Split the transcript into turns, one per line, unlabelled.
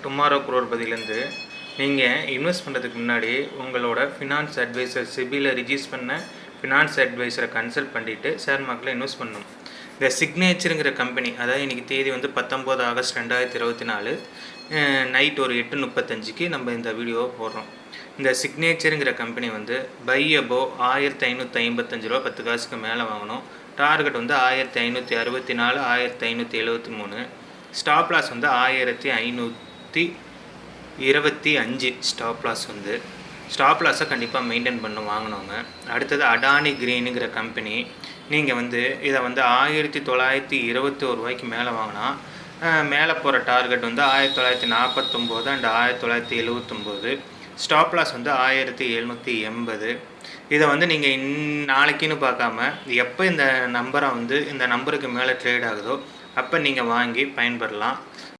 Tomorrow குரோர்பதியிலேருந்து நீங்கள் invest பண்ணுறதுக்கு முன்னாடி உங்களோட ஃபினான்ஸ் அட்வைசர் சிபியில் ரிஜிஸ்டர் பண்ண ஃபினான்ஸ் அட்வைசரை கன்சல்ட் பண்ணிவிட்டு ஷேர் மார்க்கெட்டில் இன்வெஸ்ட் பண்ணணும். இந்த சிக்னேச்சருங்கிற கம்பெனி, அதாவது இன்றைக்கி தேதி வந்து 19 ஆகஸ்ட் 2024 நைட் ஒரு 8:35க்கு நம்ம இந்த வீடியோவை போடுறோம். இந்த சிக்னேச்சருங்கிற கம்பெனி வந்து பை அபோவ் 1555 ரூபா 10 காசுக்கு மேலே வாங்கணும். டார்கெட் வந்து 1564, 1573. ஸ்டாப் லாஸ் வந்து 1525 ஸ்டாப் லாஸ் வந்து. ஸ்டாப் லாஸை கண்டிப்பாக மெயின்டைன் பண்ண வாங்கினவங்க. அடுத்தது அடானி கிரீனுங்கிற கம்பெனி, நீங்கள் வந்து இதை வந்து 1921 ரூபாய்க்கு மேலே வாங்கினா மேலே போகிற டார்கெட் வந்து 1949 அண்ட் 1979. ஸ்டாப் லாஸ் வந்து 1780. இதை வந்து நீங்கள் நாளைக்குன்னு பார்க்காம எப்போ இந்த நம்பரை வந்து இந்த நம்பருக்கு மேலே ட்ரேட் ஆகுதோ அப்போ நீங்கள் வாங்கி பயன்படலாம்.